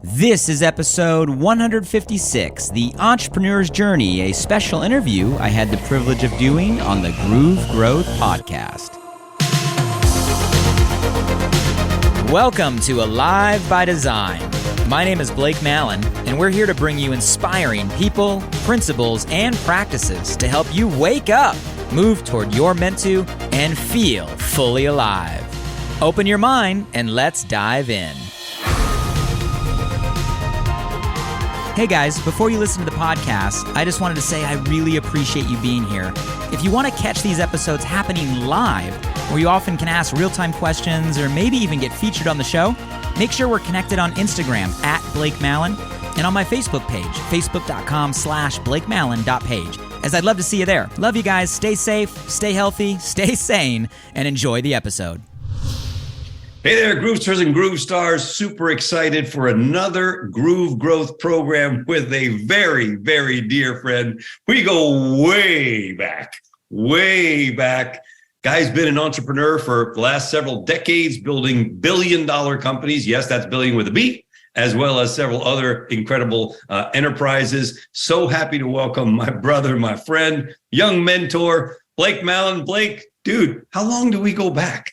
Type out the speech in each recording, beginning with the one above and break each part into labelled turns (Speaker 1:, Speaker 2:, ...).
Speaker 1: This is episode 156, The Entrepreneur's Journey, a special interview I had the privilege of doing on the Groove Growth Podcast. Welcome to Alive by Design. My name is Blake Mallen, and we're here to bring you inspiring people, principles, and practices to help you wake up, move toward your meant to, and feel fully alive. Open your mind and let's dive in. Hey guys, before you listen to the podcast, I just wanted to say I really appreciate you being here. If you want to catch these episodes happening live, where you often can ask real-time questions or maybe even get featured on the show, make sure we're connected on Instagram at Blake Mallen and on my Facebook page, facebook.com/BlakeMallen.page, as I'd love to see you there. Love you guys. Stay safe, stay healthy, stay sane, and enjoy the episode.
Speaker 2: Hey there, Groovesters and Groove Stars. Super excited for another Groove Growth program with a very, very dear friend. We go way back. Guy's been an entrepreneur for the last several decades, building billion-dollar companies. Yes, that's billion with a B, as well as several other incredible enterprises. So happy to welcome my brother, my friend, young mentor, Blake Mallen. Blake, dude, how long do we go back?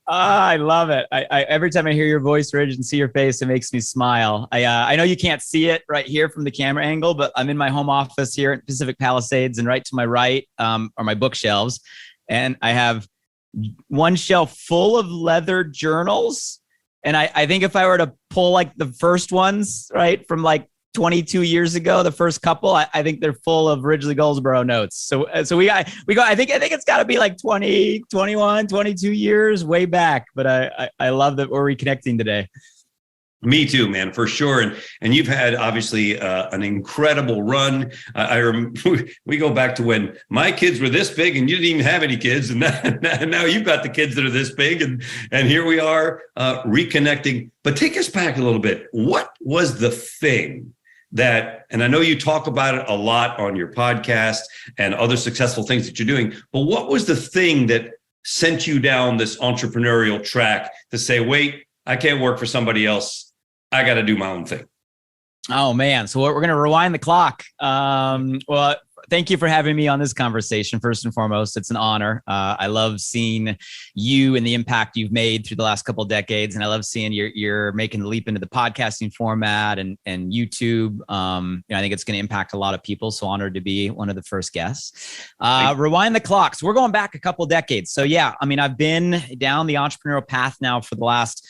Speaker 1: I love it. I every time I hear your voice, Ridge, and see your face, it makes me smile. I know you can't see it right here from the camera angle, but I'm in my home office here at Pacific Palisades, and right to my right are my bookshelves. And I have one shelf full of leather journals. And I think if I were to pull like the first ones, right, from like 22 years ago, the first couple, I think they're full of Ridgely Goldsboro notes. So we go, I think it's got to be like 20, 21, 22 years way back. But I love that we're reconnecting today.
Speaker 2: Me too, man, for sure. And you've had obviously an incredible run. We go back to when my kids were this big and you didn't even have any kids. And now you've got the kids that are this big. And here we are reconnecting. But take us back a little bit. What was the thing that, and I know you talk about it a lot on your podcast and other successful things that you're doing, but what was the thing that sent you down this entrepreneurial track to say, wait, I can't work for somebody else. I got to do my own thing?
Speaker 1: Oh man. So we're going to rewind the clock. Well, thank you for having me on this conversation. First and foremost, it's an honor. I love seeing you and the impact you've made through the last couple of decades. And I love seeing you're making the leap into the podcasting format and YouTube. I think it's going to impact a lot of people. So honored to be one of the first guests. Rewind the clock. So we're going back a couple of decades. So yeah, I mean, I've been down the entrepreneurial path now for the last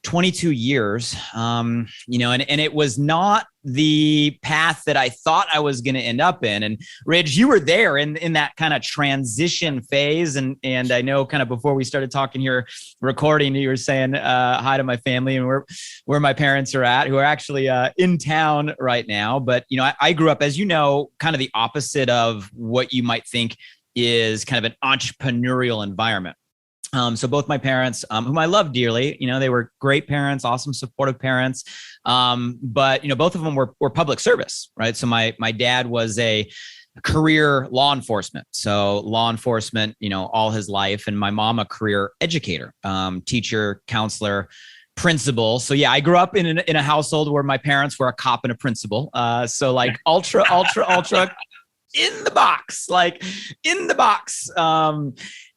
Speaker 1: 22 years, and it was not the path that I thought I was going to end up in. And Ridge, you were there in that kind of transition phase. And I know kind of before we started talking here, recording, you were saying hi to my family and where my parents are at, who are actually in town right now. But, I grew up, as you know, kind of the opposite of what you might think is kind of an entrepreneurial environment. So both my parents, whom I love dearly, they were great parents, awesome, supportive parents. But, both of them were public service, right? So my dad was a career law enforcement. So law enforcement, all his life. And my mom, a career educator, teacher, counselor, principal. So yeah, I grew up in a household where my parents were a cop and a principal. So like ultra in the box.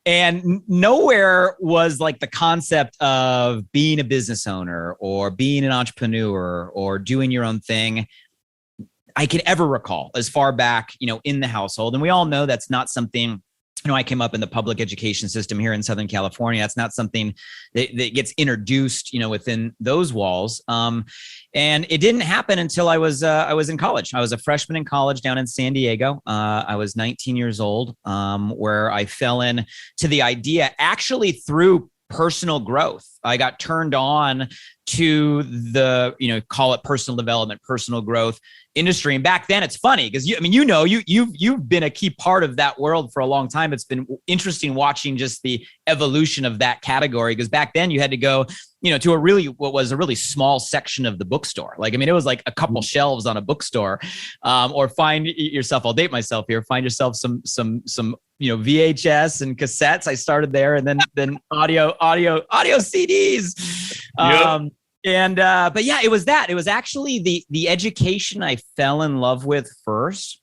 Speaker 1: And nowhere was like the concept of being a business owner or being an entrepreneur or doing your own thing I could ever recall as far back, in the household. And we all know that's not something, I came up in the public education system here in Southern California. That's not something that gets introduced, within those walls. And it didn't happen until I was in college. I was a freshman in college down in San Diego. I was 19 years old, where I fell in to the idea actually through personal growth. I got turned on to the, call it personal development, personal growth industry. And back then it's funny because you've been a key part of that world for a long time. It's been interesting watching just the evolution of that category. Because back then you had to go, to what was a really small section of the bookstore. It was like a couple shelves on a bookstore, or find yourself, I'll date myself here, find yourself some VHS and cassettes. I started there, and then audio CDs.
Speaker 2: Yep.
Speaker 1: But yeah, it was that. It was actually the education I fell in love with first.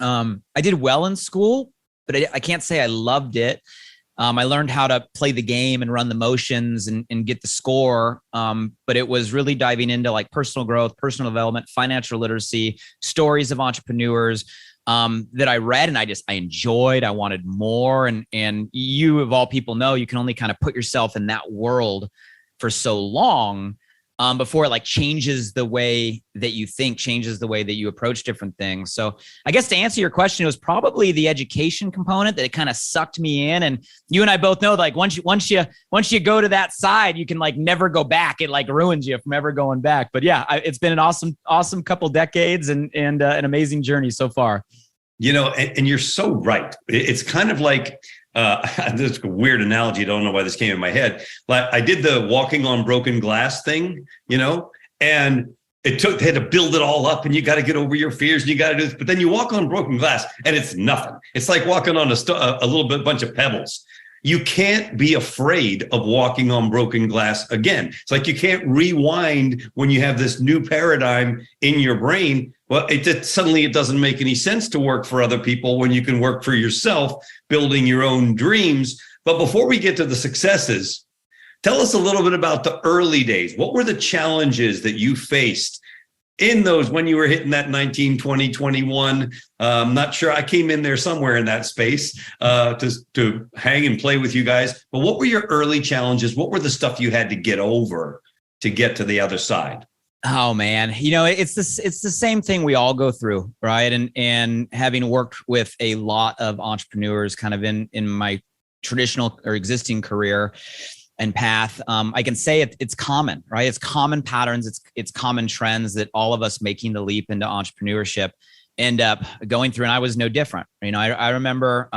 Speaker 1: I did well in school, but I can't say I loved it. I learned how to play the game and run the motions and get the score. But it was really diving into like personal growth, personal development, financial literacy, stories of entrepreneurs that I read and I enjoyed. I wanted more. And you, of all people, know you can only kind of put yourself in that world for so long before it like changes the way that you think, changes the way that you approach different things. So I guess to answer your question, it was probably the education component that it kind of sucked me in. And you and I both know, like once you go to that side, you can like never go back. It like ruins you from ever going back. But yeah, it's been an awesome couple decades and an amazing journey so far.
Speaker 2: You know, and you're so right. It's kind of like, this is a weird analogy. I don't know why this came in my head. But I did the walking on broken glass thing, you know, and they had to build it all up and you got to get over your fears and you got to do this. But then you walk on broken glass and it's nothing. It's like walking on a little bit bunch of pebbles. You can't be afraid of walking on broken glass again. It's like you can't rewind when you have this new paradigm in your brain. Well, suddenly it doesn't make any sense to work for other people when you can work for yourself, building your own dreams. But before we get to the successes, tell us a little bit about the early days. What were the challenges that you faced in those when you were hitting that 19, 20, 21? I'm not sure. I came in there somewhere in that space to hang and play with you guys. But what were your early challenges? What were the stuff you had to get over to get to the other side?
Speaker 1: Oh man, you know, it's the same thing we all go through, right? And having worked with a lot of entrepreneurs kind of in my traditional or existing career and path, I can say it's common, right? It's common patterns, it's common trends that all of us making the leap into entrepreneurship end up going through. And I was no different. You know, I remember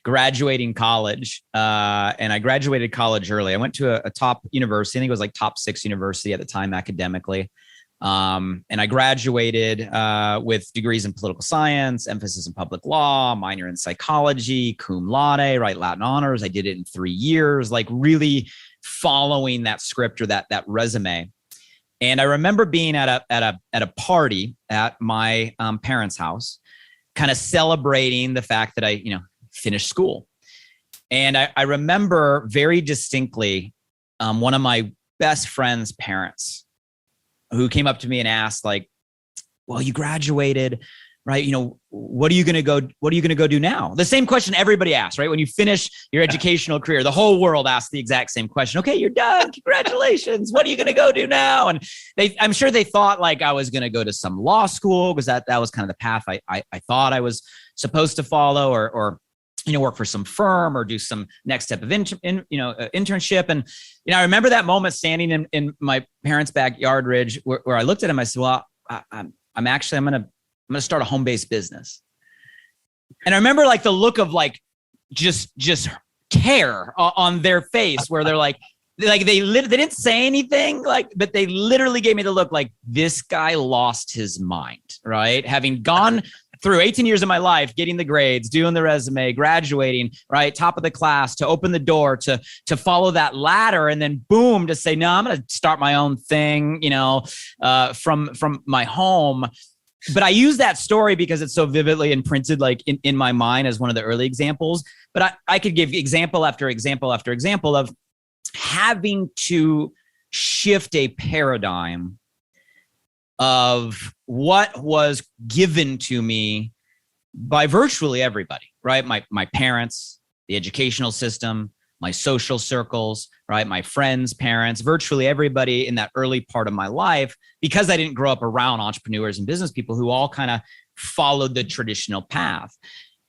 Speaker 1: graduating college, and I graduated college early. I went to a top university. I think it was like top 6 university at the time academically. And I graduated with degrees in political science, emphasis in public law, minor in psychology, cum laude, right? Latin honors. I did it in 3 years, like really following that script or that resume. And I remember being at a party at my parents' house, kind of celebrating the fact that I, you know, finished school. And I remember very distinctly one of my best friend's parents who came up to me and asked, like, well, you graduated, right? You know, what are you going to go do now? The same question everybody asks, right? When you finish your educational career, the whole world asks the exact same question. Okay, you're done. Congratulations. What are you going to go do now? And I'm sure they thought like I was going to go to some law school because that was kind of the path I thought I was supposed to follow, or you know, work for some firm or do some next step of internship. And, you know, I remember that moment standing in my parents' backyard, Ridge, where I looked at him. I said, well, I'm going to start a home-based business. And I remember like the look of like, just care on their face where they're like they didn't say anything, like, but they literally gave me the look like this guy lost his mind, right? Having gone through 18 years of my life, getting the grades, doing the resume, graduating, right? Top of the class, to open the door, to follow that ladder. And then boom, to say, no, I'm going to start my own thing, you know, from my home. But I use that story because it's so vividly imprinted like in my mind as one of the early examples. But I could give example after example after example of having to shift a paradigm of what was given to me by virtually everybody, right? My parents, the educational system, my social circles, right? My friends, parents, virtually everybody in that early part of my life, because I didn't grow up around entrepreneurs and business people who all kind of followed the traditional path.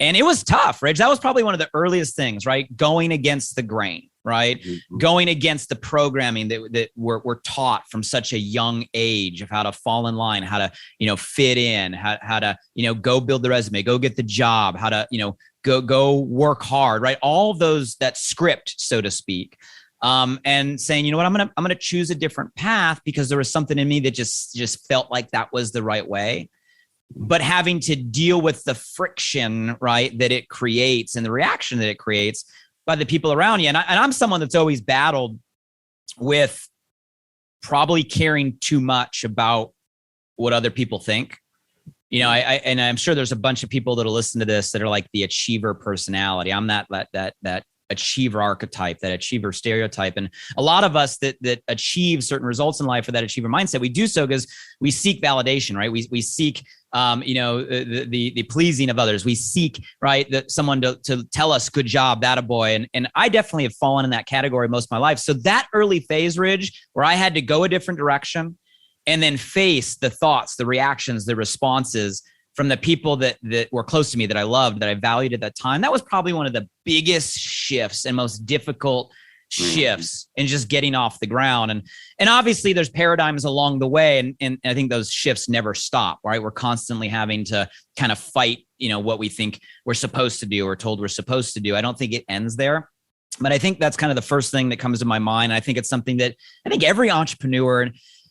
Speaker 1: And it was tough, Rich. That was probably one of the earliest things, right? Going against the grain, right? Mm-hmm. Going against the programming that we're taught from such a young age of how to fall in line, how to, you know, fit in, how to, you know, go build the resume, go get the job, how to, you know, go work hard, right? All of those, that script, so to speak. And saying, you know what, I'm going to choose a different path because there was something in me that just felt like that was the right way. But having to deal with the friction, right, that it creates and the reaction that it creates by the people around you. And I'm someone that's always battled with probably caring too much about what other people think. You know, and I'm sure there's a bunch of people that'll listen to this that are like the achiever personality. I'm that achiever archetype, that achiever stereotype. And a lot of us that achieve certain results in life with that achiever mindset, we do so because we seek validation, right? We seek, the pleasing of others. We seek, right, that someone to tell us, good job, that a boy. And I definitely have fallen in that category most of my life. So that early phase, Ridge, where I had to go a different direction and then face the thoughts, the reactions, the responses from the people that were close to me, that I loved, that I valued at that time. That was probably one of the biggest shifts and most difficult shifts in just getting off the ground. And obviously there's paradigms along the way. And I think those shifts never stop, right? We're constantly having to kind of fight, what we think we're supposed to do or told we're supposed to do. I don't think it ends there. But I think that's kind of the first thing that comes to my mind. I think it's something that I think every entrepreneur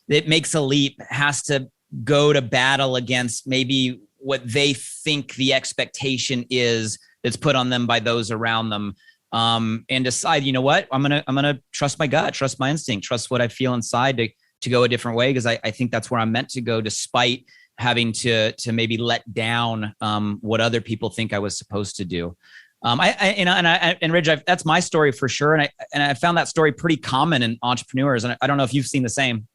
Speaker 1: that makes a leap has to go to battle against, maybe what they think the expectation is that's put on them by those around them, and decide, you know what, I'm gonna trust my gut, trust my instinct, trust what I feel inside to go a different way, because I think that's where I'm meant to go, despite having to maybe let down what other people think I was supposed to do. And Ridge, that's my story for sure, and I found that story pretty common in entrepreneurs, and I don't know if you've seen the same.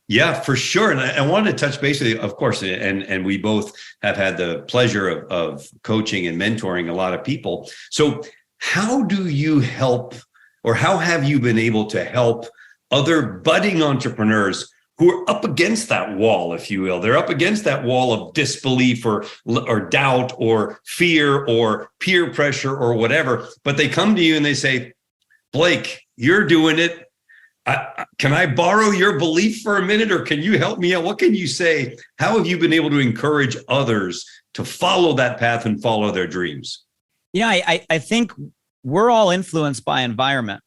Speaker 2: Yeah, for sure. And I wanted to touch base with you, of course, and we both have had the pleasure of coaching and mentoring a lot of people. So how do you help, or how have you been able to help other budding entrepreneurs who are up against that wall, if you will? They're up against that wall of disbelief or doubt or fear or peer pressure or whatever, but they come to you and they say, Blake, you're doing it. Can I borrow your belief for a minute, or can you help me out? What can you say? How have you been able to encourage others to follow that path and follow their dreams?
Speaker 1: I think we're all influenced by environment.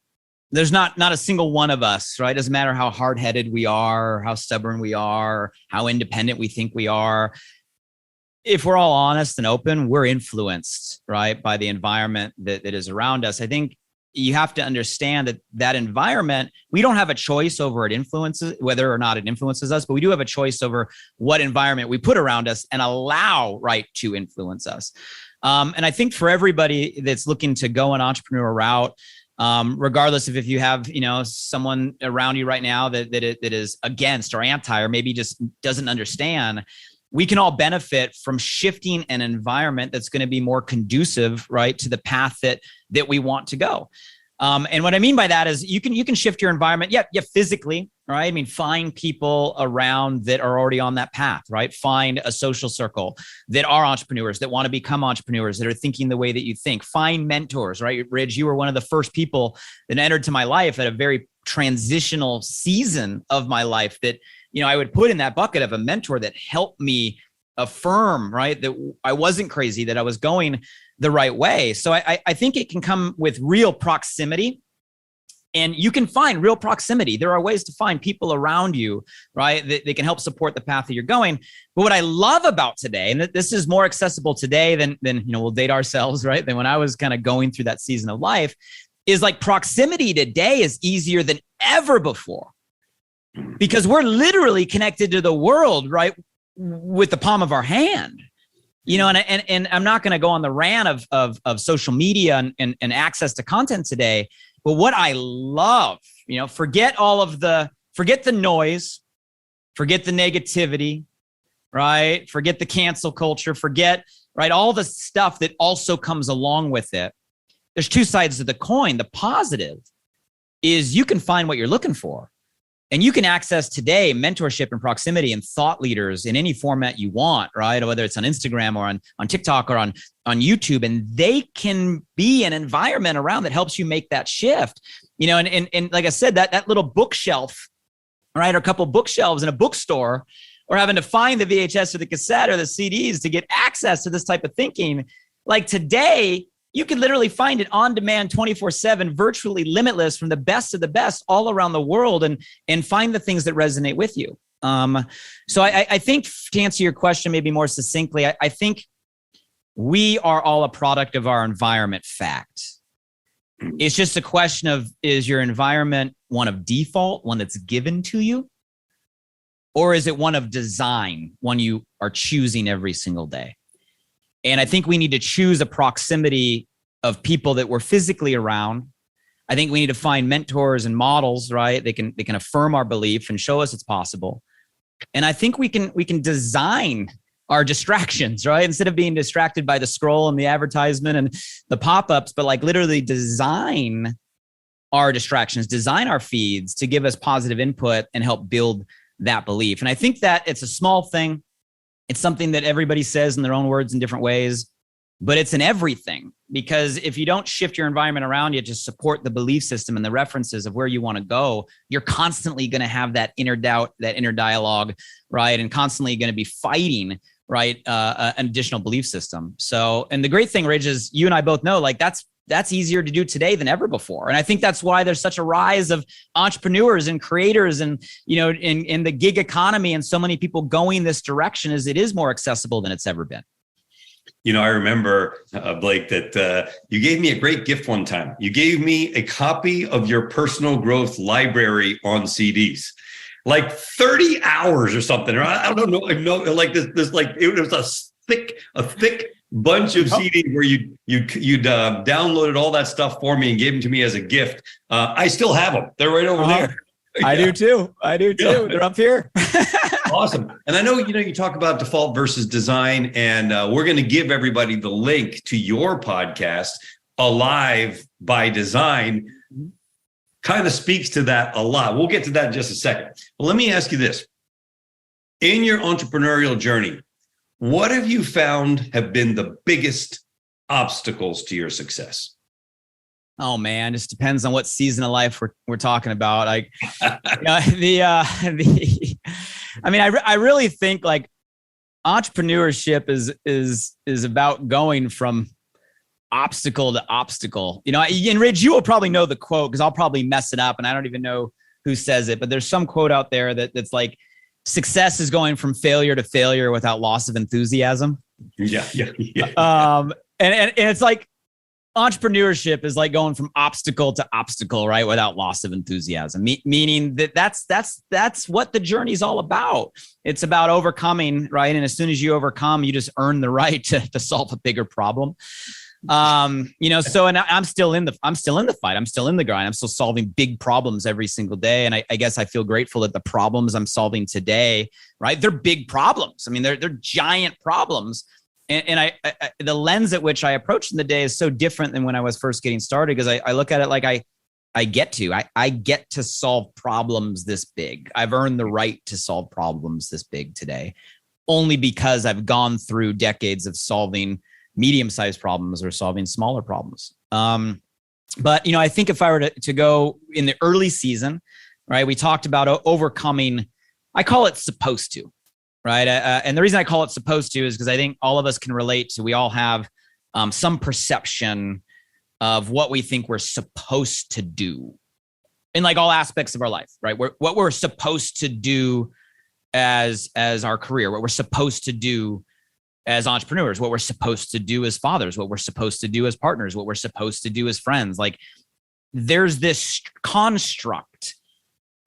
Speaker 1: There's not a single one of us, right? Doesn't matter how hard-headed we are, or how stubborn we are, or how independent we think we are. If we're all honest and open, we're influenced, right, by the environment that is around us. I think you have to understand that environment, we don't have a choice over it influences, whether or not it influences us, but we do have a choice over what environment we put around us and allow, right, to influence us. And I think for everybody that's looking to go an entrepreneur route, regardless of if you have, someone around you right now that is against or anti, or maybe just doesn't understand, we can all benefit from shifting an environment that's going to be more conducive, right, to the path that we want to go. And what I mean by that is you can shift your environment, physically, right? I mean, find people around that are already on that path, right? Find a social circle that are entrepreneurs, that want to become entrepreneurs, that are thinking the way that you think. Find mentors, right? Ridge, you were one of the first people that entered to my life at a very transitional season of my life that, I would put in that bucket of a mentor that helped me affirm, right, that I wasn't crazy, that I was going the right way. So I think it can come with real proximity, and you can find real proximity. There are ways to find people around you, right, that can help support the path that you're going. But what I love about today, and this is more accessible today than we'll date ourselves, right, than when I was kind of going through that season of life, is like proximity today is easier than ever before, because we're literally connected to the world, right, with the palm of our hand. And I'm not going to go on the rant of social media and access to content today. But what I love, forget the noise, forget the negativity, right? Forget the cancel culture, forget, right, all the stuff that also comes along with it. There's two sides of the coin. The positive is you can find what you're looking for. And you can access today mentorship and proximity and thought leaders in any format you want, right? Whether it's on Instagram or on TikTok or on YouTube, and they can be an environment around that helps you make that shift. And like I said, that little bookshelf, right, or a couple bookshelves in a bookstore, or having to find the VHS or the cassette or the CDs to get access to this type of thinking. Like today, you can literally find it on demand 24/7, virtually limitless, from the best of the best all around the world, and find the things that resonate with you. So I think, to answer your question maybe more succinctly, I think we are all a product of our environment, fact. It's just a question of, is your environment one of default, one that's given to you? Or is it one of design, one you are choosing every single day? And I think we need to choose a proximity of people that we're physically around. I think we need to find mentors and models, right? They can affirm our belief and show us it's possible. And I think we can design our distractions, right? Instead of being distracted by the scroll and the advertisement and the pop-ups, but like literally design our distractions, design our feeds to give us positive input and help build that belief. And I think that it's a small thing. It's something that everybody says in their own words in different ways, but it's in everything. Because if you don't shift your environment around you to support the belief system and the references of where you want to go, you're constantly going to have that inner doubt, that inner dialogue, right? And constantly going to be fighting, right? An additional belief system. So, and the great thing, Ridge, is you and I both know, like that's easier to do today than ever before. And I think that's why there's such a rise of entrepreneurs and creators and, you know, in the gig economy and so many people going this direction, is it is more accessible than it's ever been.
Speaker 2: You know, I remember, Blake, that you gave me a great gift one time. You gave me a copy of your personal growth library on CDs, like 30 hours or something. Or I don't know, like this, like it was a thick bunch of CDs where you'd downloaded all that stuff for me and gave them to me as a gift. I still have them. They're right over there.
Speaker 1: I do too. Yeah. They're up here.
Speaker 2: Awesome. And I know, you talk about default versus design, and we're going to give everybody the link to your podcast, Alive by Design. Kind of speaks to that a lot. We'll get to that in just a second. But let me ask you this. In your entrepreneurial journey, what have you found have been the biggest obstacles to your success?
Speaker 1: Oh man, just depends on what season of life we're talking about. Like, I really think like entrepreneurship is about going from obstacle to obstacle. You know, and Ridge, you will probably know the quote because I'll probably mess it up and I don't even know who says it, but there's some quote out there that's like, success is going from failure to failure without loss of enthusiasm.
Speaker 2: Yeah.
Speaker 1: And it's like, entrepreneurship is like going from obstacle to obstacle, right? Without loss of enthusiasm, meaning that's what the journey is all about. It's about overcoming, right? And as soon as you overcome, you just earn the right to solve a bigger problem. So, and I'm still in the fight. I'm still in the grind. I'm still solving big problems every single day. And I guess I feel grateful that the problems I'm solving today, right? They're big problems. I mean, they're giant problems. And I the lens at which I approach in the day is so different than when I was first getting started, because I look at it like I get to solve problems this big. I've earned the right to solve problems this big today, only because I've gone through decades of solving medium-sized problems or solving smaller problems. But I think if I were to go in the early season, right, we talked about overcoming. I call it supposed to. Right. And the reason I call it supposed to is because I think all of us can relate to, we all have some perception of what we think we're supposed to do in like all aspects of our life, right? What we're supposed to do as our career, what we're supposed to do as entrepreneurs, what we're supposed to do as fathers, what we're supposed to do as partners, what we're supposed to do as friends. Like there's this construct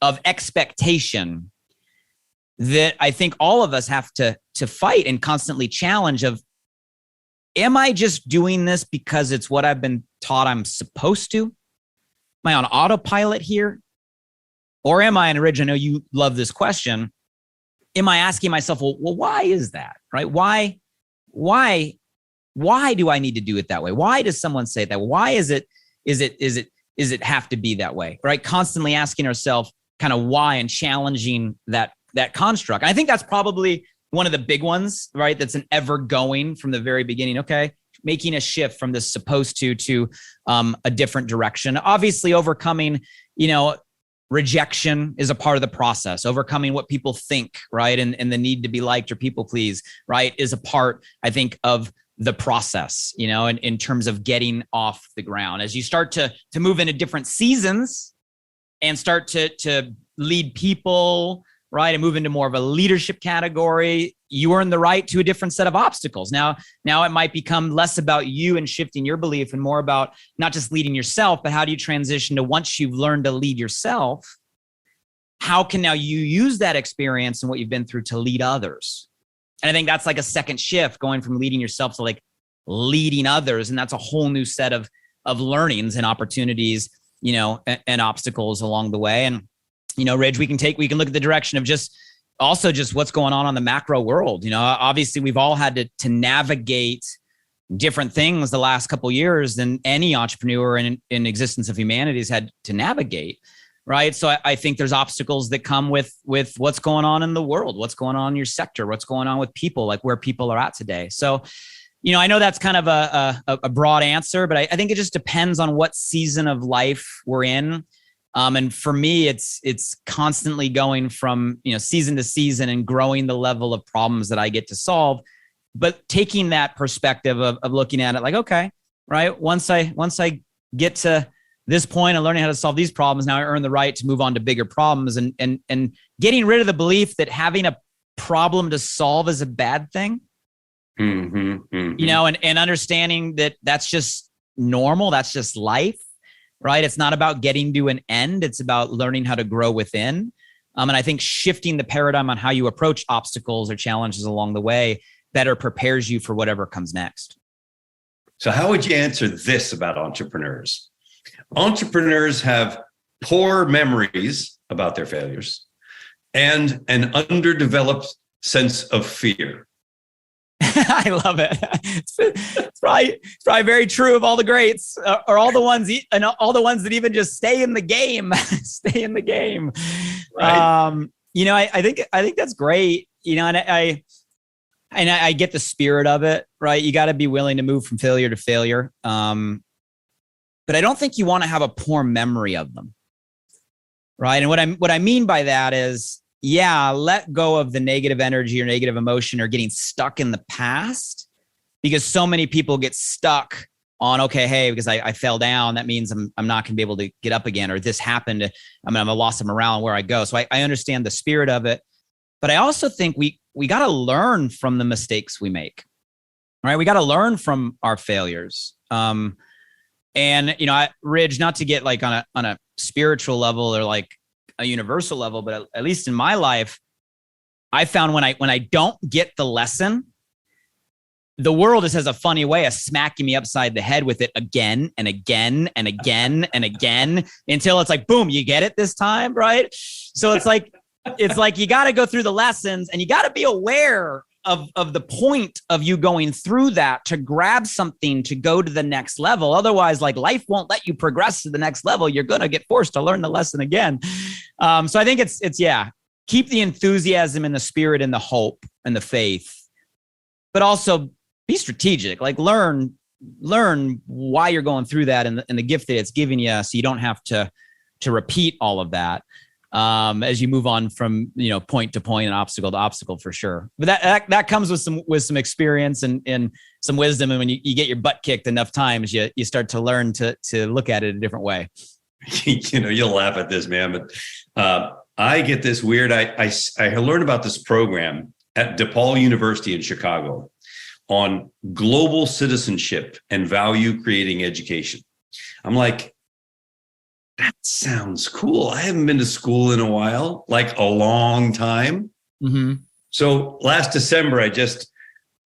Speaker 1: of expectation that I think all of us have to fight and constantly challenge of, am I just doing this because it's what I've been taught I'm supposed to? Am I on autopilot here? Or am I, and Ridge, I know you love this question, am I asking myself, well, why is that, right? Why do I need to do it that way? Why does someone say that? Why is it have to be that way, right? Constantly asking ourselves kind of why and challenging that construct. And I think that's probably one of the big ones, right? That's an ever going from the very beginning. Okay. Making a shift from this supposed to a different direction. Obviously overcoming, rejection is a part of the process. Overcoming what people think, right? And the need to be liked or people please, right? Is a part, I think, of the process, in terms of getting off the ground. As you start to move into different seasons and start to lead people, right, and move into more of a leadership category, you earn the right to a different set of obstacles. Now it might become less about you and shifting your belief and more about not just leading yourself, but how do you transition to, once you've learned to lead yourself, how can now you use that experience and what you've been through to lead others? And I think that's like a second shift, going from leading yourself to like leading others. And that's a whole new set of learnings and opportunities, and obstacles along the way. And, Ridge, we can look at the direction of just what's going on the macro world. Obviously we've all had to navigate different things the last couple of years than any entrepreneur in existence of humanity has had to navigate. Right. So I think there's obstacles that come with what's going on in the world, what's going on in your sector, what's going on with people, like where people are at today. So, I know that's kind of a broad answer, but I think it just depends on what season of life we're in. And for me, it's constantly going from, season to season and growing the level of problems that I get to solve, but taking that perspective of looking at it like, okay, right. Once I get to this point of learning how to solve these problems, now I earn the right to move on to bigger problems, and getting rid of the belief that having a problem to solve is a bad thing. And understanding that that's just normal. That's just life, right? It's not about getting to an end. It's about learning how to grow within. And I think shifting the paradigm on how you approach obstacles or challenges along the way better prepares you for whatever comes next.
Speaker 2: So how would you answer this about entrepreneurs? Entrepreneurs have poor memories about their failures and an underdeveloped sense of fear.
Speaker 1: I love it. It's probably very true of all the greats, or all the ones that even just stay in the game, Right. I think that's great. And I get the spirit of it, right? You got to be willing to move from failure to failure. But I don't think you want to have a poor memory of them, right? And what I mean by that is, let go of the negative energy or negative emotion or getting stuck in the past, because so many people get stuck on, okay, hey, because I fell down, that means I'm not going to be able to get up again, or this happened, I'm a loss of morale where I go. So I understand the spirit of it, but I also think we got to learn from the mistakes we make, right? We got to learn from our failures. And Ridge, not to get like on a spiritual level or like a universal level, but at least in my life, I found when I don't get the lesson, the world just has a funny way of smacking me upside the head with it again and again and again and again until it's like, boom, you get it this time, right? So it's like you got to go through the lessons, and you got to be aware of the point of you going through that to grab something to go to the next level. Otherwise, like, life won't let you progress to the next level. You're going to get forced to learn the lesson again. So I think it's keep the enthusiasm and the spirit and the hope and the faith, but also be strategic, like learn why you're going through that and the gift that it's giving you, so you don't have to repeat all of that as you move on from point to point and obstacle to obstacle, for sure. But that comes with some experience and some wisdom. And when you get your butt kicked enough times, you start to learn to look at it a different way.
Speaker 2: You'll laugh at this, man, but I get this weird. I learned about this program at DePaul University in Chicago on global citizenship and value creating education. I'm like, that sounds cool. I haven't been to school in a while, like a long time. Mm-hmm. So last December, I just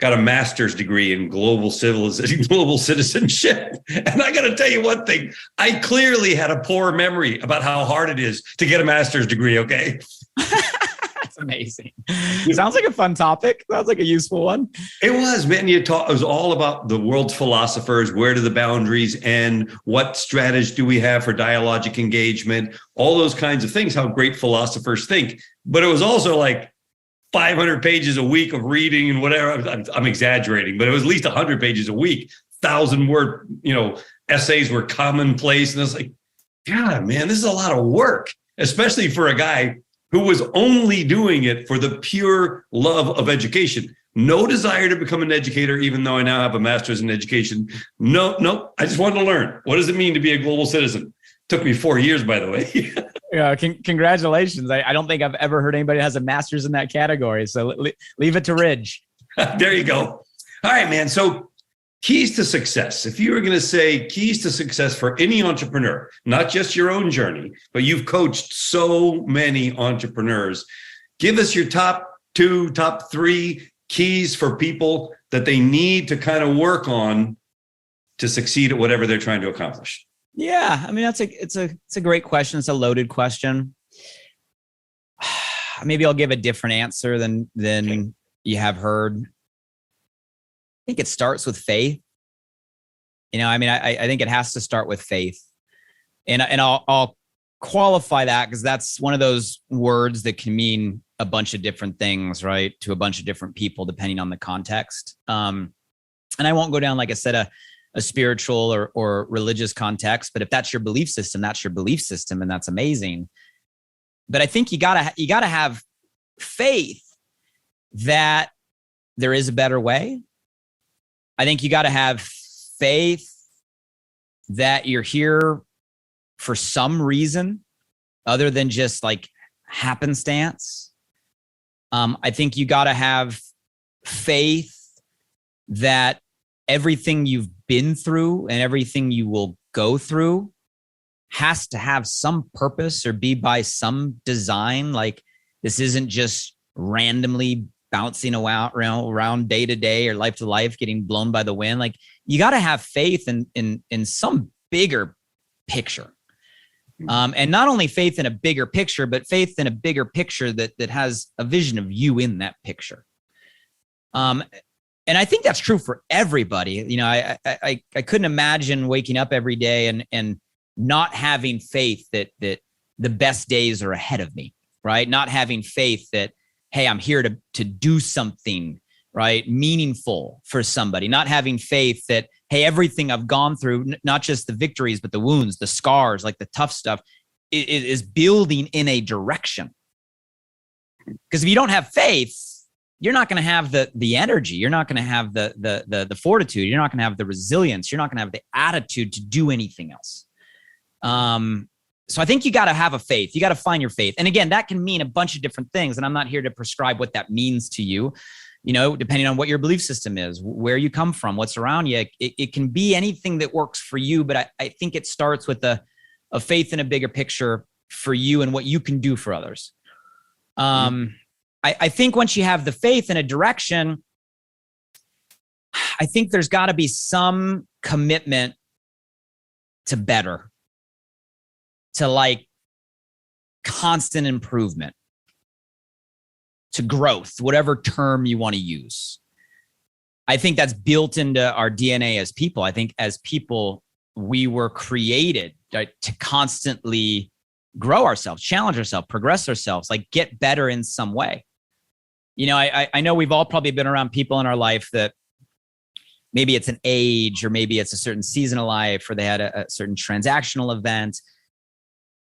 Speaker 2: got a master's degree in global citizenship. And I got to tell you one thing, I clearly had a poor memory about how hard it is to get a master's degree. Okay.
Speaker 1: That's amazing. Sounds like a fun topic. Sounds like a useful one.
Speaker 2: It was, man. It was all about the world's philosophers. Where do the boundaries end? What strategy do we have for dialogic engagement? All those kinds of things, how great philosophers think. But it was also like 500 pages a week of reading and whatever. I'm exaggerating, but it was at least 100 pages a week. 1,000-word, essays were commonplace. And I was like, God, man, this is a lot of work, especially for a guy who was only doing it for the pure love of education. No desire to become an educator, even though I now have a master's in education. No, I just wanted to learn. What does it mean to be a global citizen? Took me 4 years, by the way.
Speaker 1: Yeah, congratulations. I don't think I've ever heard anybody that has a master's in that category. So leave it to Ridge.
Speaker 2: There you go. All right, man. So keys to success. If you were going to say keys to success for any entrepreneur, not just your own journey, but you've coached so many entrepreneurs, give us your top 2, top 3 keys for people that they need to kind of work on to succeed at whatever they're trying to accomplish.
Speaker 1: Yeah, I mean, it's a great question. It's a loaded question. Maybe I'll give a different answer than you have heard. I think it starts with faith. I mean, I think it has to start with faith, and I'll qualify that because that's one of those words that can mean a bunch of different things, right, to a bunch of different people depending on the context. And I won't go down, like I said, a spiritual or religious context, but if that's your belief system, that's your belief system, and that's amazing. But I think you gotta have faith that there is a better way. I think you gotta have faith that you're here for some reason other than just like happenstance. I think you gotta have faith that everything you've been through and everything you will go through has to have some purpose or be by some design. Like this isn't just randomly bouncing around day to day or life to life, getting blown by the wind. Like you got to have faith in some bigger picture. And not only faith in a bigger picture, but faith in a bigger picture that has a vision of you in that picture. And I think that's true for everybody. I couldn't imagine waking up every day and not having faith that the best days are ahead of me, right? Not having faith that, hey, I'm here to do something, right, meaningful for somebody. Not having faith that, hey, everything I've gone through, not just the victories, but the wounds, the scars, like the tough stuff, is building in a direction. Because if you don't have faith, you're not going to have the energy. You're not going to have the fortitude. You're not going to have the resilience. You're not going to have the attitude to do anything else. So I think you got to have a faith. You got to find your faith. And again, that can mean a bunch of different things. And I'm not here to prescribe what that means to you, depending on what your belief system is, where you come from, what's around you. It can be anything that works for you. But I think it starts with a faith in a bigger picture for you and what you can do for others. I think once you have the faith in a direction, I think there's got to be some commitment to better, to like constant improvement, to growth, whatever term you want to use. I think that's built into our DNA as people. I think as people, we were created, right, to constantly grow ourselves, challenge ourselves, progress ourselves, like get better in some way. I know we've all probably been around people in our life that maybe it's an age or maybe it's a certain season of life or they had a certain transactional event.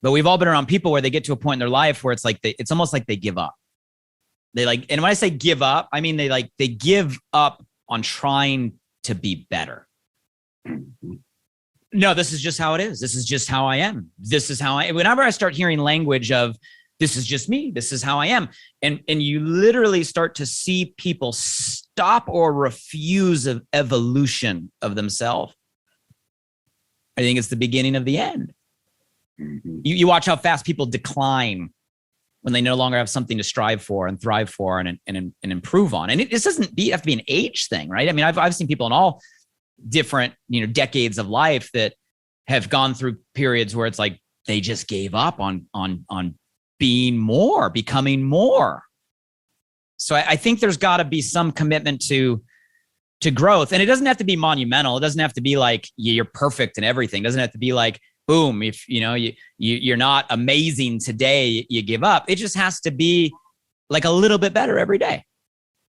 Speaker 1: But we've all been around people where they get to a point in their life where it's like it's almost like they give up. And when I say give up, I mean they give up on trying to be better. No, this is just how it is. This is just how I am. This is how whenever I start hearing language of this is just me, this is how I am. And you literally start to see people stop or refuse of evolution of themselves. I think it's the beginning of the end. Mm-hmm. You watch how fast people decline when they no longer have something to strive for and thrive for and improve on. And this doesn't have to be an age thing, right? I mean, I've seen people in all different, decades of life that have gone through periods where it's like they just gave up on being more, becoming more. So I think there's got to be some commitment to growth, and it doesn't have to be monumental. It doesn't have to be like you're perfect in everything. It doesn't have to be like, boom, if you're not amazing today, you give up. It just has to be like a little bit better every day,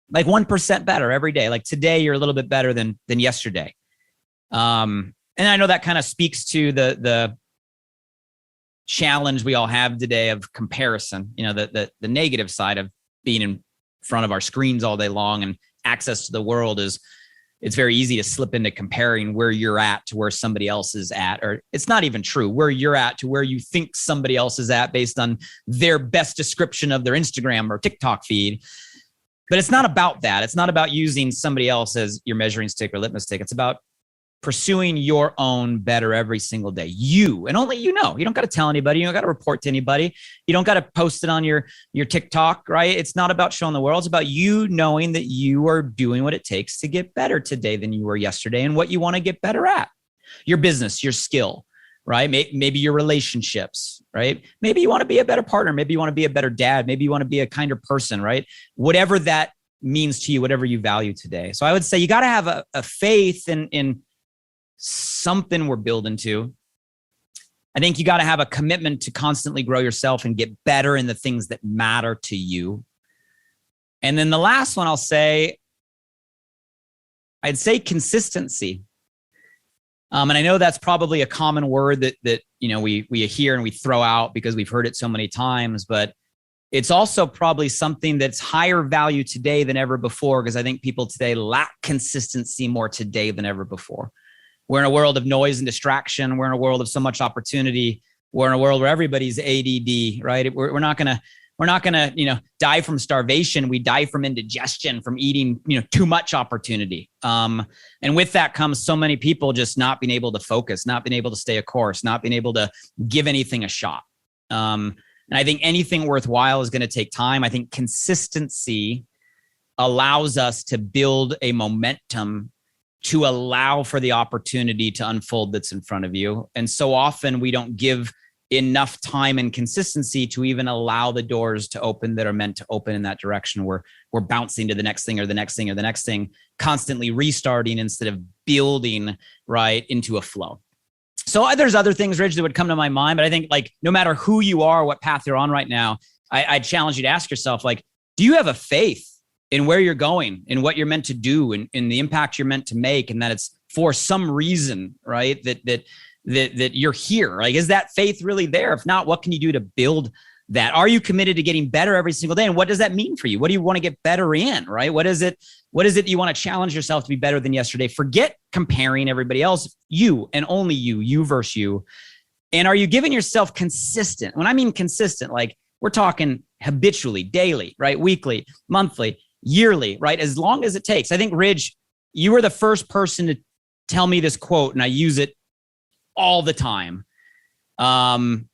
Speaker 1: like 1% better every day. Like today, you're a little bit better than yesterday. And I know that kind of speaks to the challenge we all have today of comparison. The negative side of being in front of our screens all day long and access to the world is it's very easy to slip into comparing where you're at to where somebody else is at, or it's not even true, where you're at to where you think somebody else is at based on their best description of their Instagram or TikTok feed. But it's not about that. It's not about using somebody else as your measuring stick or litmus stick. It's about pursuing your own better every single day. You, and only you know. You don't got to tell anybody. You don't got to report to anybody. You don't got to post it on your TikTok, right? It's not about showing the world. It's about you knowing that you are doing what it takes to get better today than you were yesterday and what you want to get better at. Your business, your skill, right? Maybe your relationships, right? Maybe you want to be a better partner. Maybe you want to be a better dad. Maybe you want to be a kinder person, right? Whatever that means to you, whatever you value today. So I would say you got to have a faith in something we're building to. I think you got to have a commitment to constantly grow yourself and get better in the things that matter to you. And then the last one I'd say consistency. And I know that's probably a common word that we hear and we throw out because we've heard it so many times, but it's also probably something that's higher value today than ever before, because I think people today lack consistency more today than ever before. We're in a world of noise and distraction. We're in a world of so much opportunity. We're in a world where everybody's ADD, right? We're not gonna die from starvation. We die from indigestion, from eating too much opportunity. And with that comes so many people just not being able to focus, not being able to stay a course, not being able to give anything a shot. And I think anything worthwhile is going to take time. I think consistency allows us to build a momentum to allow for the opportunity to unfold that's in front of you. And so often we don't give enough time and consistency to even allow the doors to open that are meant to open in that direction. We're bouncing to the next thing or the next thing or the next thing, constantly restarting instead of building right into a flow. So there's other things, Ridge, that would come to my mind, but I think no matter who you are, what path you're on right now, I challenge you to ask yourself, do you have a faith in where you're going and what you're meant to do and the impact you're meant to make, and that it's for some reason, right? That you're here. Is that faith really there? If not, what can you do to build that? Are you committed to getting better every single day? And what does that mean for you? What do you want to get better in, right? What is it you want to challenge yourself to be better than yesterday? Forget comparing everybody else, you and only you versus you. And are you giving yourself consistent? When I mean consistent, we're talking habitually, daily, right? Weekly, monthly, yearly, right? As long as it takes. I think, Ridge, you were the first person to tell me this quote, and I use it all the time. Well,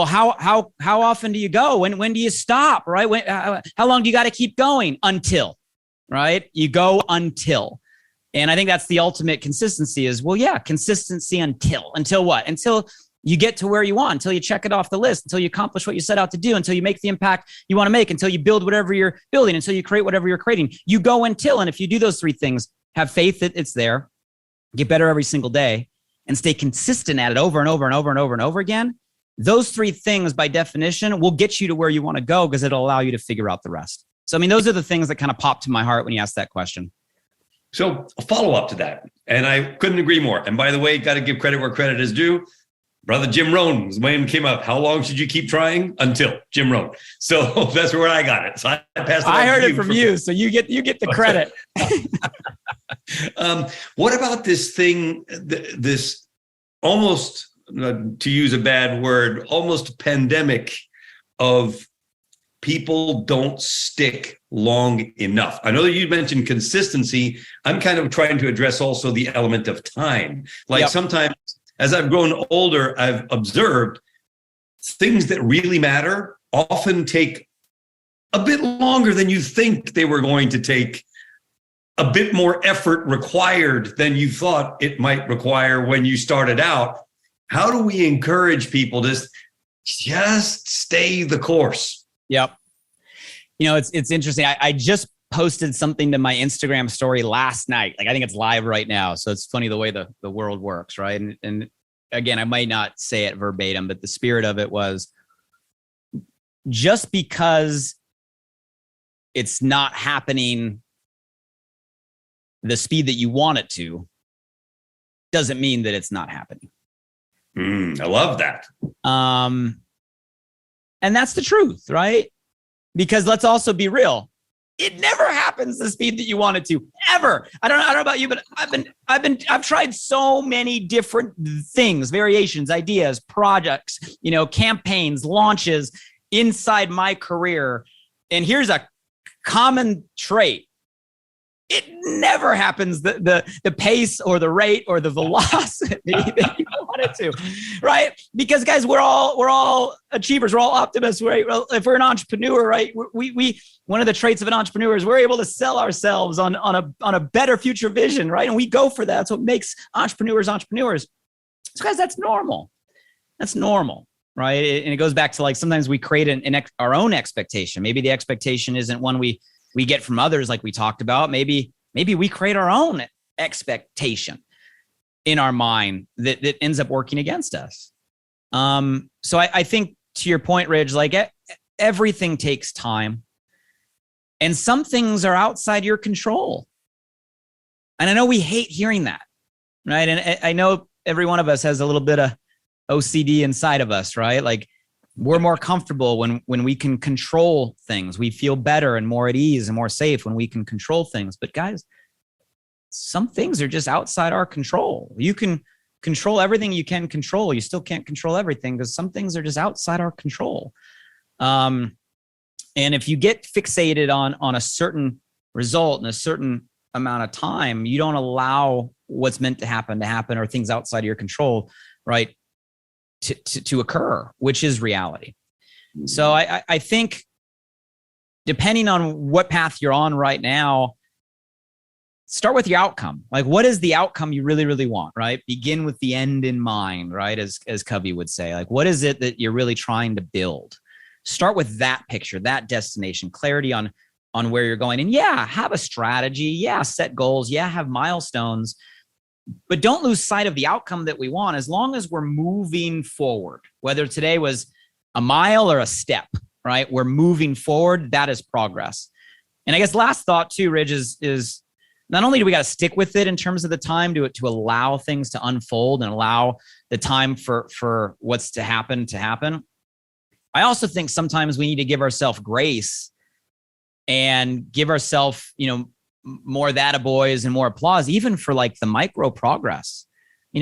Speaker 1: how often do you go? When do you stop, right? How long do you got to keep going? Until, right? You go until. And I think that's the ultimate consistency is, consistency until what? Until you get to where you want, until you check it off the list, until you accomplish what you set out to do, until you make the impact you want to make, until you build whatever you're building, until you create whatever you're creating. You go until, and if you do those three things, have faith that it's there, get better every single day, and stay consistent at it over and over and over and over and over again, those three things by definition will get you to where you want to go, because it'll allow you to figure out the rest. So, those are the things that kind of popped to my heart when you asked that question.
Speaker 2: So a follow-up to that, and I couldn't agree more. And by the way, got to give credit where credit is due. Brother Jim Rohn's name came up. How long should you keep trying? Until Jim Rohn. So that's where I got it. So I passed it on.
Speaker 1: I heard it from you, so you get the credit.
Speaker 2: What about this thing? This almost, to use a bad word, almost pandemic of people don't stick long enough. I know that you mentioned consistency. I'm kind of trying to address also the element of time. Sometimes, as I've grown older, I've observed things that really matter often take a bit longer than you think they were going to take, a bit more effort required than you thought it might require when you started out. How do we encourage people to just stay the course?
Speaker 1: Yep. It's interesting. I just posted something to my Instagram story last night. I think it's live right now. So it's funny the way the world works, right? And again, I might not say it verbatim, but the spirit of it was, just because it's not happening the speed that you want it to, doesn't mean that it's not happening.
Speaker 2: I love that.
Speaker 1: And that's the truth, right? Because let's also be real. it never happens the speed that you want it to, ever. I don't know about you, but I've tried so many different things, variations, ideas, projects, campaigns, launches inside my career. And here's a common trait. It never happens the pace or the rate or the velocity that you want it to, right? Because guys, we're all achievers, we're all optimists, right? Well, if we're an entrepreneur, right? We one of the traits of an entrepreneur is we're able to sell ourselves on a better future vision, right? And we go for that. That's what makes entrepreneurs. So guys, that's normal. That's normal, right? And it goes back to like sometimes we create our own expectation. Maybe the expectation isn't one we get from others, like we talked about. Maybe we create our own expectation in our mind that ends up working against us. So I think to your point, Ridge, like everything takes time, and some things are outside your control. And I know we hate hearing that, right? And I know every one of us has a little bit of OCD inside of us, right? Like, we're more comfortable when we can control things. We feel better and more at ease and more safe when we can control things. But guys, some things are just outside our control. You can control everything you can control. You still can't control everything because some things are just outside our control. And if you get fixated on a certain result in a certain amount of time, you don't allow what's meant to happen or things outside of your control, right, to occur, which is reality. So I think depending on what path you're on right now, start with your outcome. Like, what is the outcome you really, really want, right? Begin with the end in mind, right? As Covey would say, like, what is it that you're really trying to build? Start with that picture, that destination, clarity on where you're going. And have a strategy. Set goals. Have milestones. But don't lose sight of the outcome that we want as long as we're moving forward, whether today was a mile or a step, right? We're moving forward. That is progress. And I guess last thought too, Ridge, is not only do we got to stick with it in terms of the time to allow things to unfold and allow the time for what's to happen. I also think sometimes we need to give ourselves grace and give ourselves, more attaboys and more applause, even for like the micro progress.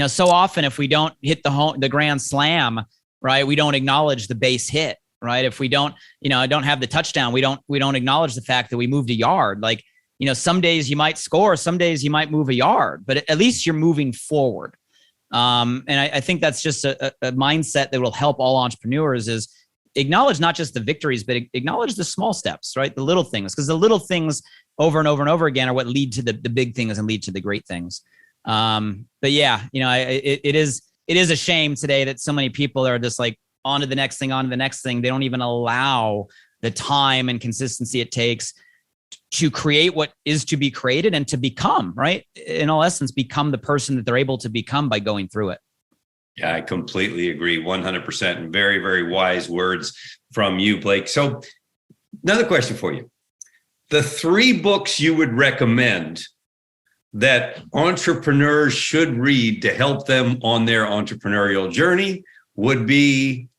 Speaker 1: So often if we don't hit the grand slam, right, we don't acknowledge the base hit, right? If we don't, don't have the touchdown, we don't acknowledge the fact that we moved a yard. Like, some days you might score, some days you might move a yard, but at least you're moving forward. And I think that's just a mindset that will help all entrepreneurs is acknowledge not just the victories, but acknowledge the small steps, right? The little things, because the little things over and over and over again are what lead to the big things and lead to the great things. But it is a shame today that so many people are just like on to the next thing. They don't even allow the time and consistency it takes to create what is to be created and to become, right? In all essence, become the person that they're able to become by going through it.
Speaker 2: Yeah, I completely agree. 100%. And very, very wise words from you, Blake. So another question for you. The 3 books you would recommend that entrepreneurs should read to help them on their entrepreneurial journey would be.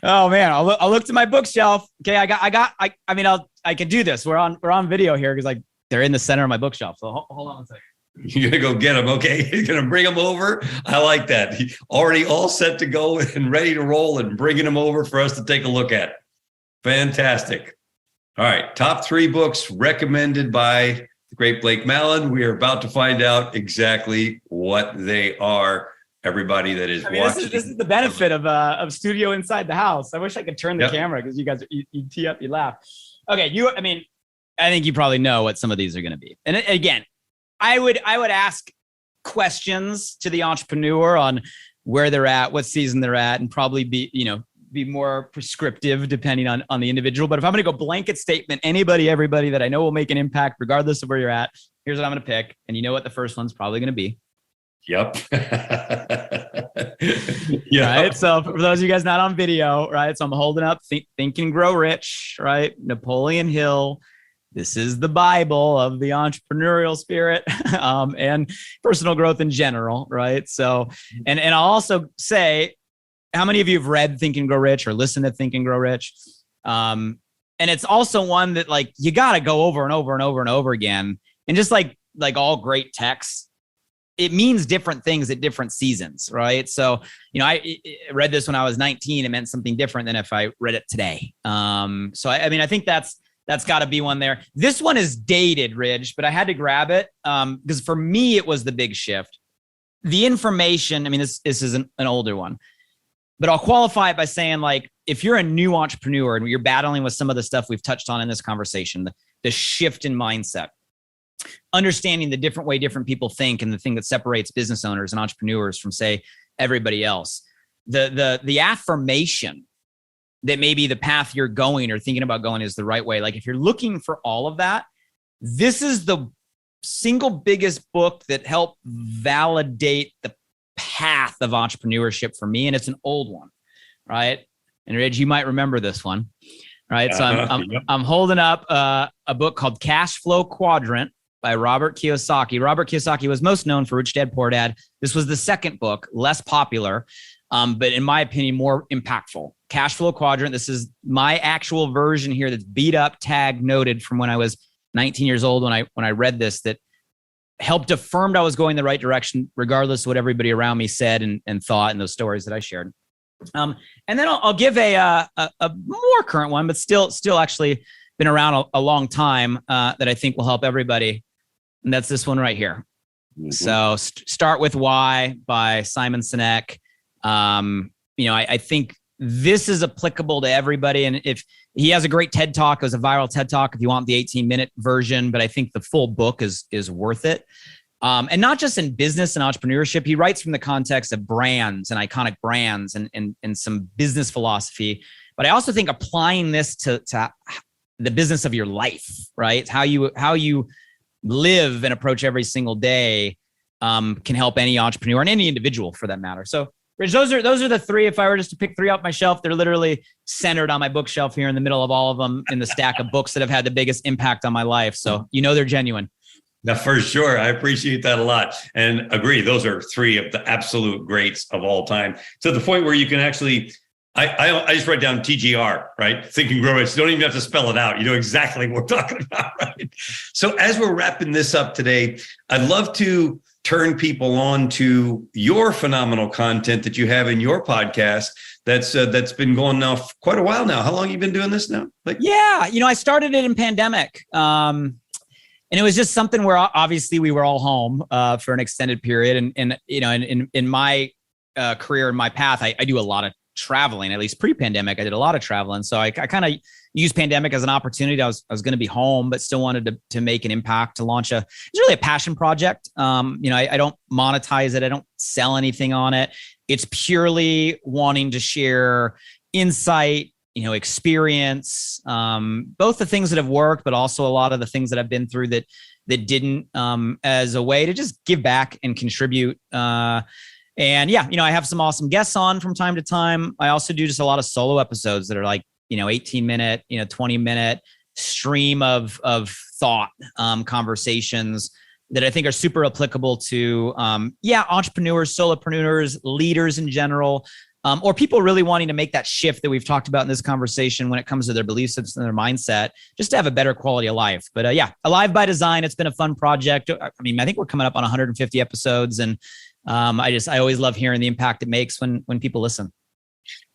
Speaker 1: Oh man, I'll look to my bookshelf. Okay, I can do this. We're on video here because like they're in the center of my bookshelf. So hold on a second.
Speaker 2: You're going to go get them. Okay. You're going to bring them over. I like that. Already all set to go and ready to roll and bringing them over for us to take a look at. Fantastic. All right. Top 3 books recommended by the great Blake Mallen. We are about to find out exactly what they are. Everybody that is watching.
Speaker 1: This is the benefit of studio inside the house. I wish I could turn the camera because you guys, you tee up, you laugh. Okay. I think you probably know what some of these are going to be. And again, I would ask questions to the entrepreneur on where they're at, what season they're at, and probably be more prescriptive depending on the individual. But if I'm going to go blanket statement, everybody that I know will make an impact regardless of where you're at, here's what I'm going to pick. And you know what the first one's probably going to be.
Speaker 2: Yep.
Speaker 1: Right. So for those of you guys not on video, right? So I'm holding up Think and Grow Rich, right? Napoleon Hill. This is the Bible of the entrepreneurial spirit and personal growth in general, right? So, and I'll also say, how many of you have read Think and Grow Rich or listened to Think and Grow Rich? And And it's also one that like you got to go over and over and over and over again. And just like all great texts, it means different things at different seasons, right? So, I read this when I was 19. It meant something different than if I read it today. So I think that's got to be one there. This one is dated, Ridge, but I had to grab it because for me, it was the big shift. The information, this is an older one, but I'll qualify it by saying, like, if you're a new entrepreneur and you're battling with some of the stuff we've touched on in this conversation, the shift in mindset, understanding the different way different people think and the thing that separates business owners and entrepreneurs from, say, everybody else, the affirmation that maybe the path you're going or thinking about going is the right way. Like if you're looking for all of that, this is the single biggest book that helped validate the path of entrepreneurship for me. And it's an old one, right? And Reg, you might remember this one, right? So I'm holding up a book called Cash Flow Quadrant by Robert Kiyosaki. Robert Kiyosaki was most known for Rich Dad Poor Dad. This was the second book, less popular, but in my opinion, more impactful. Cash Flow Quadrant. This is my actual version here that's beat up, tagged, noted from when I was 19 years old when I read this, that helped affirmed I was going the right direction, regardless of what everybody around me said and thought in those stories that I shared. And then I'll give a more current one, but still actually been around a long time that I think will help everybody. And that's this one right here. Mm-hmm. So Start With Why by Simon Sinek. I think this is applicable to everybody. And if he has a great TED Talk, it was a viral TED Talk if you want the 18-minute version, but I think the full book is worth it. And not just in business and entrepreneurship. He writes from the context of brands and iconic brands and some business philosophy. But I also think applying this to the business of your life, right? How you live and approach every single day can help any entrepreneur and any individual for that matter. So Rich, those are the three. If I were just to pick three off my shelf, they're literally centered on my bookshelf here in the middle of all of them in the stack of books that have had the biggest impact on my life. So they're genuine.
Speaker 2: Now, for sure. I appreciate that a lot and agree. Those are three of the absolute greats of all time. To the point where you can actually, I just write down TGR, right? Think and Grow Rich. You don't even have to spell it out. You know exactly what we're talking about, right? So as we're wrapping this up today, I'd love to turn people on to your phenomenal content that you have in your podcast that's been going now for quite a while now. How long have you been doing this now?
Speaker 1: I started it in pandemic. And it was just something where obviously we were all home for an extended period. And in my career, in my path, I do a lot of traveling, at least pre-pandemic. I did a lot of traveling. So I kind of used pandemic as an opportunity. I was going to be home, but still wanted to make an impact, to launch it's really a passion project. I don't monetize it. I don't sell anything on it. It's purely wanting to share insight, experience, both the things that have worked, but also a lot of the things that I've been through that didn't, as a way to just give back and contribute. I have some awesome guests on from time to time. I also do just a lot of solo episodes that are like, 18-minute, 20-minute stream of thought, conversations that I think are super applicable to, entrepreneurs, solopreneurs, leaders in general, or people really wanting to make that shift that we've talked about in this conversation when it comes to their beliefs and their mindset, just to have a better quality of life. But Alive by Design, it's been a fun project. I think we're coming up on 150 episodes, and I always love hearing the impact it makes when people listen.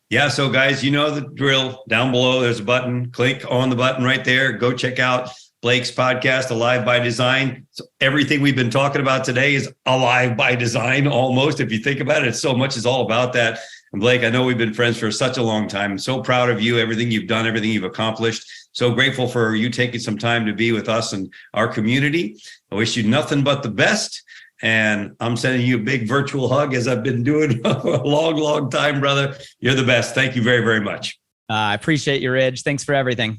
Speaker 2: Yeah. So guys, you know the drill. Down below, there's a button. Click on the button right there. Go check out Blake's podcast, Alive by Design. So everything we've been talking about today is alive by design, almost. If you think about it, so much is all about that. And Blake, I know we've been friends for such a long time. I'm so proud of you, everything you've done, everything you've accomplished. So grateful for you taking some time to be with us and our community. I wish you nothing but the best. And I'm sending you a big virtual hug, as I've been doing for a long, long time, brother. You're the best. Thank you very, very much.
Speaker 1: I appreciate you, Ridge. Thanks for everything.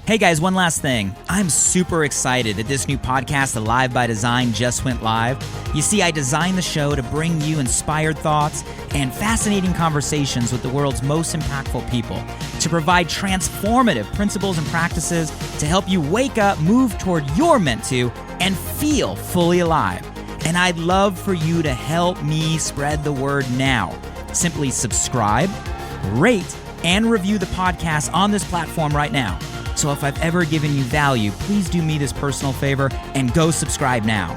Speaker 1: Hey guys, one last thing. I'm super excited that this new podcast, Alive by Design, just went live. You see, I designed the show to bring you inspired thoughts and fascinating conversations with the world's most impactful people, to provide transformative principles and practices to help you wake up, move toward your meant to, and feel fully alive. And I'd love for you to help me spread the word now. Simply subscribe, rate,
Speaker 3: and review the podcast on this platform right now. So if I've ever given you value, please do me this personal favor and go subscribe now.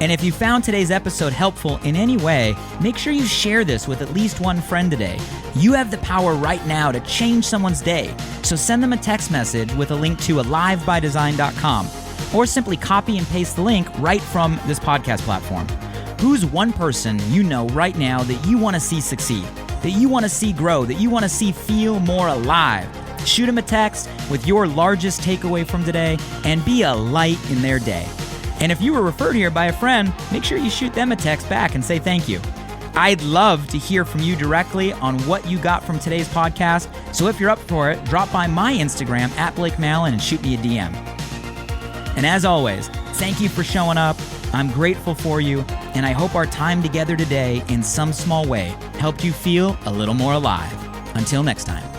Speaker 3: And if you found today's episode helpful in any way, make sure you share this with at least one friend today. You have the power right now to change someone's day. So send them a text message with a link to alivebydesign.com, or simply copy and paste the link right from this podcast platform. Who's one person you know right now that you want to see succeed, that you want to see grow, that you want to see feel more alive? Shoot them a text with your largest takeaway from today and be a light in their day. And if you were referred here by a friend, make sure you shoot them a text back and say thank you. I'd love to hear from you directly on what you got from today's podcast. So if you're up for it, drop by my Instagram at Blake Mallen and shoot me a DM. And as always, thank you for showing up. I'm grateful for you. And I hope our time together today in some small way helped you feel a little more alive. Until next time.